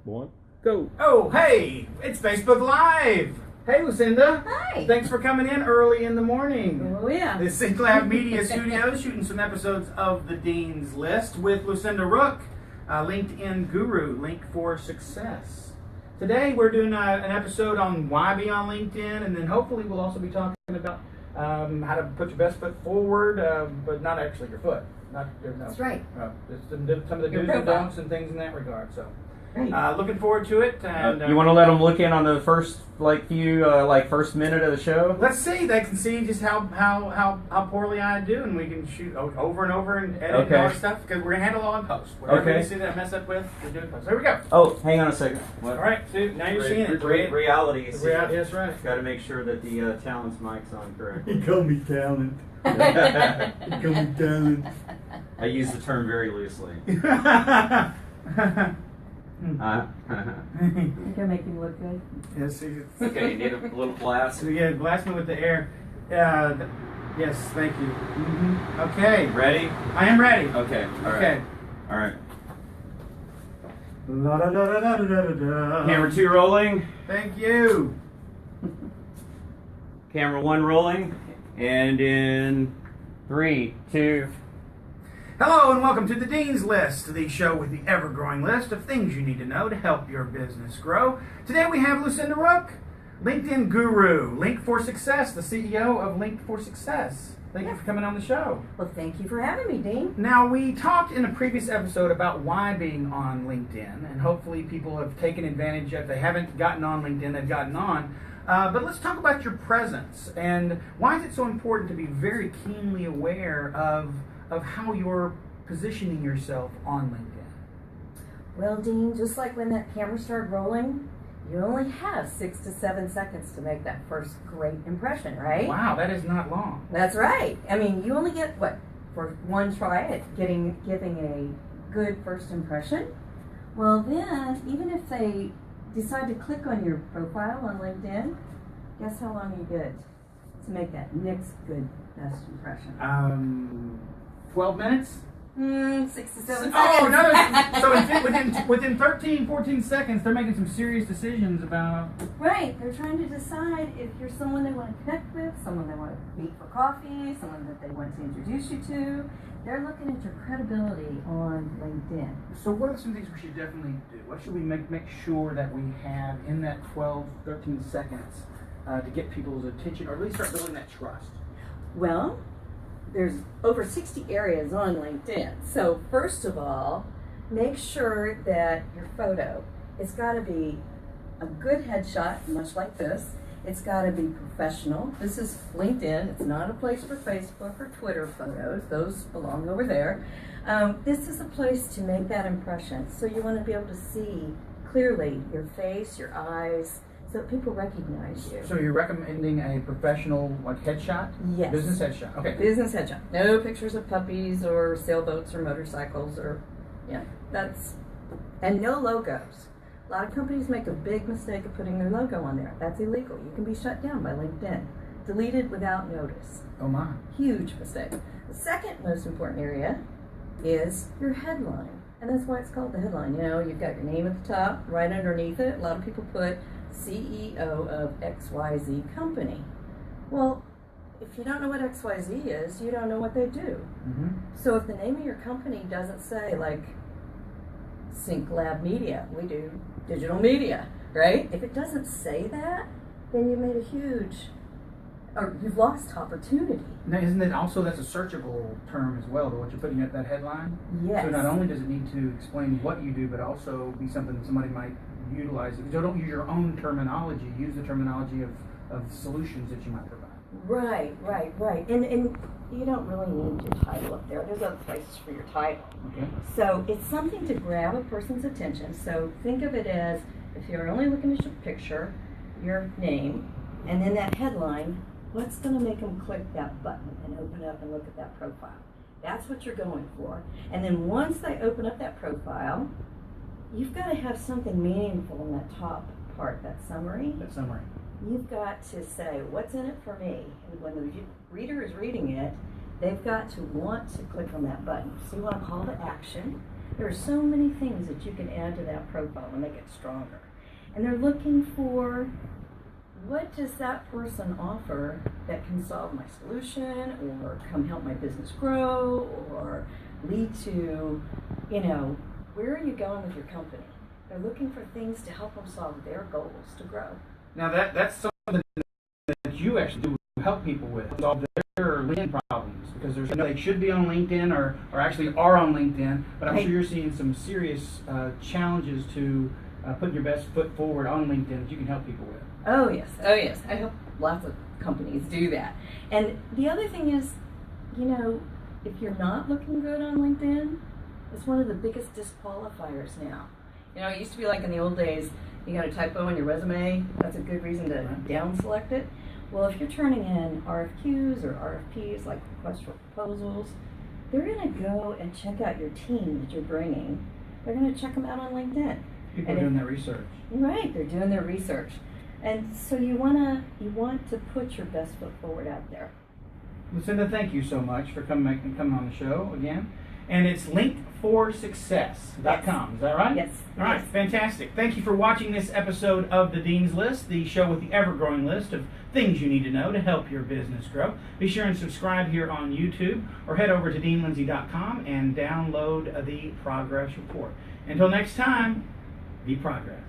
One, go. Oh, hey, it's Facebook Live. Hey, Lucinda. Hi. Thanks for coming in early in the morning. Oh, yeah. The Synclab Media Studios shooting some episodes of The Dean's List with Lucinda Ruch, LinkedIn guru, Link for Success. Today we're doing an episode on why be on LinkedIn, and then hopefully we'll also be talking about how to put your best foot forward, but not actually your foot. No. That's right. Just some of the do's and don'ts and things in that regard. So, Right. looking forward to it. And You want to let them look in on the first first minute of the show? let's see. They can see just how poorly I do, and we can shoot over and over and edit and all that stuff because we're gonna handle it all in post. Whatever you see that I mess up with, we do it in post. Here we go. Oh, hang on a second. All right, so now you're seeing it. Reality. That's right. Got to make sure that the talent's mic's on correct. You call me talent. You call me talent. I use the term very loosely. You can make him look good. Yes. Okay, you need a little blast. So yeah, blast me with the air. Yes, thank you. Mm-hmm. Okay. Ready? I am ready. Okay. All right. Okay. All right. La da da da da da da da. Camera 2 rolling. Thank you. Camera 1 rolling. And in 3, 2. Hello and welcome to The Dean's List, the show with the ever-growing list of things you need to know to help your business grow. Today we have Lucinda Ruch, LinkedIn guru, Link for Success, the CEO of Link for Success. Thank you for coming on the show. Well, thank you for having me, Dean. Now, we talked in a previous episode about why being on LinkedIn, and hopefully people have taken advantage. If they haven't gotten on LinkedIn, they've gotten on. But let's talk about your presence, and why is it so important to be very keenly aware of how you're positioning yourself on LinkedIn? Well, Dean, just like when that camera started rolling, you only have 6 to 7 seconds to make that first great impression, right? Wow, that is not long. That's right. I mean, you only get, for one try at giving a good first impression? Well, then, even if they decide to click on your profile on LinkedIn, guess how long you get to make that next good best impression? 12 minutes? 6 to 7 seconds. Oh, no. So within 13, 14 seconds, they're making some serious decisions about... Right. They're trying to decide if you're someone they want to connect with, someone they want to meet for coffee, someone that they want to introduce you to. They're looking at your credibility on LinkedIn. So what are some things we should definitely do? What should we make sure that we have in that 12, 13 seconds to get people's attention, or at least start building that trust? Well, there's over 60 areas on LinkedIn. So first of all, make sure that your photo, it's got to be a good headshot, much like this. It's got to be professional. This is LinkedIn. It's not a place for Facebook or Twitter photos. Those belong over there. This is a place to make that impression. So you want to be able to see clearly your face, your eyes, so that people recognize you. So you're recommending a professional headshot? Yes. Business headshot. Okay. Business headshot. No pictures of puppies or sailboats or motorcycles or, and no logos. A lot of companies make a big mistake of putting their logo on there. That's illegal. You can be shut down by LinkedIn. Deleted without notice. Oh my. Huge mistake. The second most important area is your headline. And that's why it's called the headline. You know, you've got your name at the top, right underneath it. A lot of people put CEO of XYZ company. Well, if you don't know what XYZ is, you don't know what they do. Mm-hmm. So if the name of your company doesn't say, like, Synclab Media, we do digital media, right? If it doesn't say that, then you made you've lost opportunity. Now, isn't it also, that's a searchable term as well, what you're putting at that headline? Yes. So not only does it need to explain what you do, but also be something that somebody might utilize. So don't use your own terminology, use the terminology of solutions that you might provide. Right. And you don't really need your title up there. There's other places for your title. Okay. So it's something to grab a person's attention. So think of it as, if you're only looking at your picture, your name, and then that headline, what's going to make them click that button and open up and look at that profile? That's what you're going for. And then once they open up that profile, you've got to have something meaningful in that top part, that summary. That summary. You've got to say, what's in it for me? And when the reader is reading it, they've got to want to click on that button. So you want to call to action. There are so many things that you can add to that profile and make it stronger. And they're looking for, what does that person offer that can solve my solution or come help my business grow or lead to, where are you going with your company? They're looking for things to help them solve their goals to grow. Now that's something that you actually do help people with, solve their LinkedIn problems, because they should be on LinkedIn or actually are on LinkedIn, but I'm sure you're seeing some serious challenges to putting your best foot forward on LinkedIn that you can help people with. Oh yes. I hope lots of companies do that. And the other thing is, if you're not looking good on LinkedIn, it's one of the biggest disqualifiers now. It used to be like in the old days, you got a typo in your resume, that's a good reason to down select it. Well, if you're turning in RFQs or RFPs, like requests for proposals, they're going to go and check out your team that you're bringing. They're going to check them out on LinkedIn. People are doing their research. Right, they're doing their research. And so you want to put your best foot forward out there. Lucinda, thank you so much for coming on the show again. And it's linkforsuccess.com, is that right? Yes. All right, fantastic. Thank you for watching this episode of The Dean's List, the show with the ever-growing list of things you need to know to help your business grow. Be sure and subscribe here on YouTube or head over to deanlindsay.com and download the progress report. Until next time, be progress.